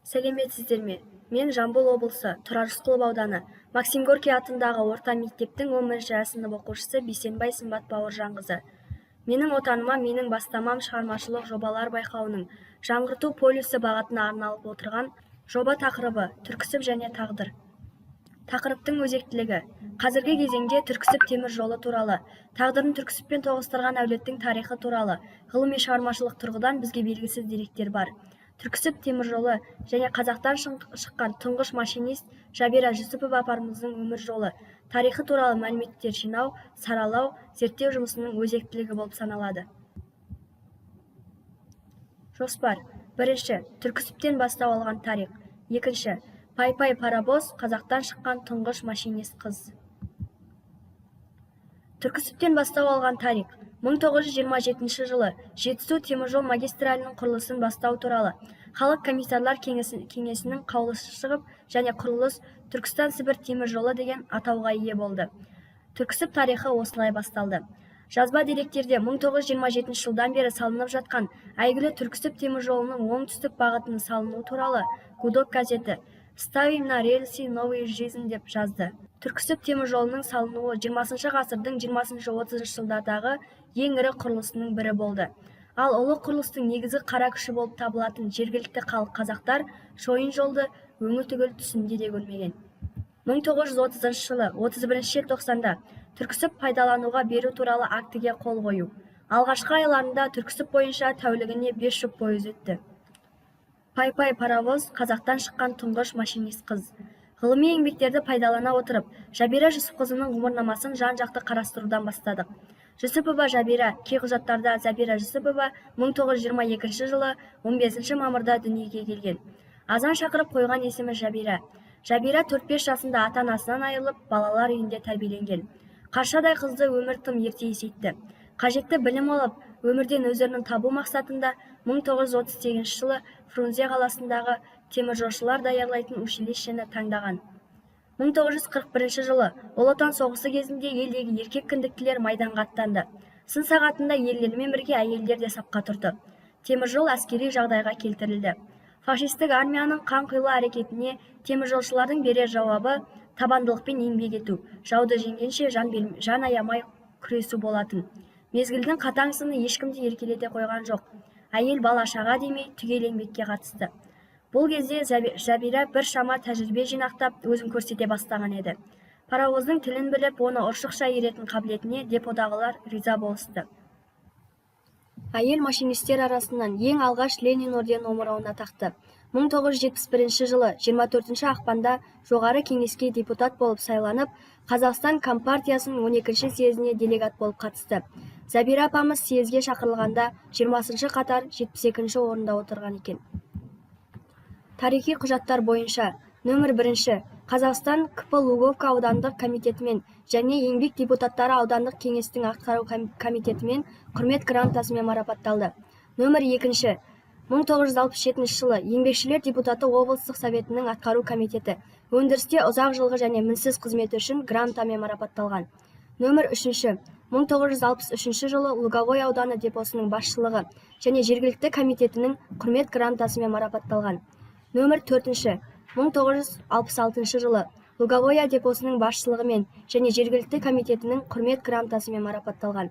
Сәлеметсіздер ме? Мен Жамбыл облысы Тұрар Рысқұлов ауданы Максим Горький атындағы орта мектептің 10-ші сынып оқушысы Бейсенбай Сымбат Бауыржанқызы. Менің отаныма менің бастамам шығармашылық жобалар байқауының жаңғырту полюсі бағытына арналып отырған жоба тақырыбы түрксіб және тағдыр. Тақырыптың өзектілігі: қазіргі кезеңде түрксіб темір жолы туралы, тағдырын түрксібпен тоғыстырған әулеттің тарихы туралы ғылыми шығармашылық тұрғыдан бізге белгісіз деректер бар. Түрксіб темір жолы және қазақтан шыққан тұңғыш машинист Жабира Жүсіпова апамыздың өмір жолы, тарихы туралы мәліметтер жинау, саралау, зерттеу жұмысының өзектілігі болып саналады. Жоспар: бірінші, түрксібтен бастау алған тарих. Екінші, Пай-пай паровоз, қазақтан шыққан тұңғыш машинист қыз. Түрксібтен бастау алған тарих. 1927 жылы Жетісу теміржол магистралінің құрылысын бастау туралы Халық комиссарлар кеңесінің қаулысы шығып, және құрылыс Түркістан-Сібір темір жолы деген атауға ие болды. Түрксіб тарихы осылай басталды. Жазба деректерде 1927 жылдан бері салынып жатқан әйгілі Түрксіб темір жолының оңтүстік бағытының салынуы туралы Гудок газеті «Ставим на рельсы новую жизнь» деп жазды. Түрксіб темір жолының салынуы 20 ғасырдың 20-30 жылдардағы ең ірі құрылысының бірі болды. Ал ұлы құрылыстың негізгі қара күші болып табылатын жергілікті халық қазақтар шойын жолды өңі түгел түсінде де көрмеген. 1930 жылы 31 желтоқсанда Түрксіб пайдалануға беру туралы актіге қол қою. Алғашқы айларында Түрксіб бойынша тәулігіне 5 жұп пойыз өтті. Пай-пай паровоз, қазақтан шыққан тұңғыш машинист қыз. Ғылыми еңбектерді пайдалана отырып, Жабира Жүсіпқызының ғұмырнамасын жан-жақты қарастырудан бастадық. Жүсіпова Жабира, кей құжаттарда Жабира Жүсіпова 1922 жылы 15 мамырда дүниеге келген. Азан шақырып қойған есімі Жабира. Жабира 4-5 жасында ата-анасынан айырылып, балалар үйінде тәрбиеленген. Қаршадай қызды өмір тым ерте есейтті. Қажетті білім алып, өмірден өздерінің табу мақсатында 1938 жылы Фрунзе қаласындағы теміржолшылар даярлайтын училищені таңдаған. 1941 жылы Ұлы Отан соғысы кезінде елдегі еркек кіндіктілер майданға аттанды. Сын сағатында ерлермен бірге әйелдер де сапқа тұрды. Теміржол әскери жағдайға келтірілді. Фашистік армияның қанқұйлы әрекетіне теміржолшылардың берер жауабы табандылықпен еңбек ету, жауды жеңгенше жан аямай күресу болатын. Мезгілдің қатаң сыны ешкімде еркелете қойған жоқ. Әйел бала шаға демей түгел еңбекке қатысты. Бұл кезде Жабира біршама тәжірибе жинақтап өзін көрсете бастаған еді. Паровоздың тілін біліп, оны ұршықша еретін қабілетіне деподағылар риза болысты. Әйел машинистер арасынан ең алғаш Ленин орден омырауына тақты. 1971 жылы 24 ақпанда жоғары кеңеске депутат болып сайланып, Қазақстан Компартиясының 12-ші съезіне делегат болып қатысты. Жабира апамыз съезге шақырылғанда 20-шы қатар 72-ші орында отырған екен. Тарихи құжаттар бойынша нөмір 1 Қазақстан КП Луговка аудандық комитетімен және еңбек депутаттары аудандық кеңестің атқару комитетімен құрмет грамотасымен марапатталды. Нөмір 2 1967 жылы еңбекшілер депутаты облыстық советінің атқару комитеті өндірісте ұзақ жылғы және мінсіз қызметі үшін грамотамен марапатталған. Нөмір 3 1963 жылы Луговой ауданы депосының басшылығы және жергілікті комитетінің құрмет грамотасымен марапатталған. Нөмір 4 1966 жылы Луговой депосының басшылығымен және жергілікті комитетінің құрмет грамотасымен марапатталған.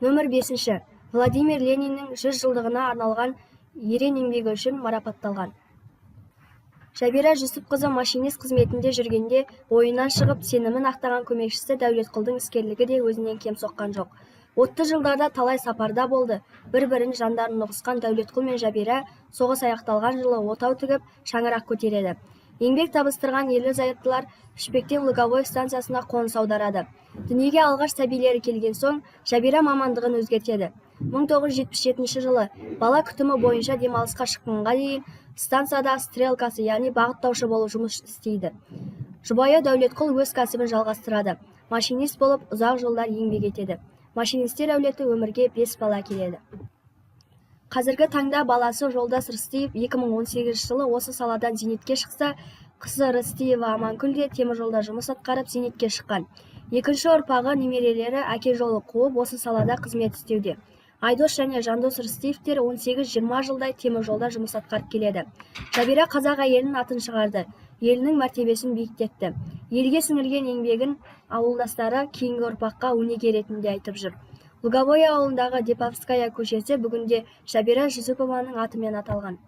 Нөмір 5 Владимир Лениннің 100 жылдығына арналған ерен еңбегі үшін марапатталған. Жабира Жүсіпқызы машинист қызметінде жүргенде ойынан шығып, сенімін ақтаған көмекшісі Дәулетқұлдың іскерлігі де өзінен кем соққан жоқ. 30 жылдарда талай сапарда болды. Бір-бірін жандарын ұғысқан Дәулетқұл мен Жабира соғыс аяқталған жылы отау тігіп, шаңырақ көтереді. Еңбек табыстырған ерлі-зайыптылар Пішпектен Луговой станциясына қоныс аударады. Дүниеге алғаш сәбилері келген соң, Жабира мамандығын өзгертеді. 1977 жылы бала күтімі бойынша демалысқа шыққанға дейін станцияда стрелкасы, яғни бағыттаушы болып жұмыс істейді. Жұбайы Дәулетқұл өз кәсібін жалғастырады. Машинист болып ұзақ жылдар еңбек етеді. Машинистер әулеті өмірге 5 бала келеді. Қазіргі таңда баласы Жолдас Рыстиев 2018 жылы осы саладан зейнетке шықса, қызы Рыстиева Аманкүл де теміржолда жұмыс атқарып зейнетке шыққан. Екінші ұрпағы немерелері әке жолы қуып осы салада қызмет істеуде. Айдос және Жандос Рыстеевтер 18-20 жылдай теміржолда жұмыс атқарып келеді. Жабира қазақ әйелінің атын шығарды, елінің мәртебесін биіктетті. Елге сіңірген еңбегін ауылдастары кейінгі ұрпаққа өнеге ретінде айтып жүр. Луговой ауылындағы Деповская көшесі бүгінде Жабира Жүсіпованың атымен аталған.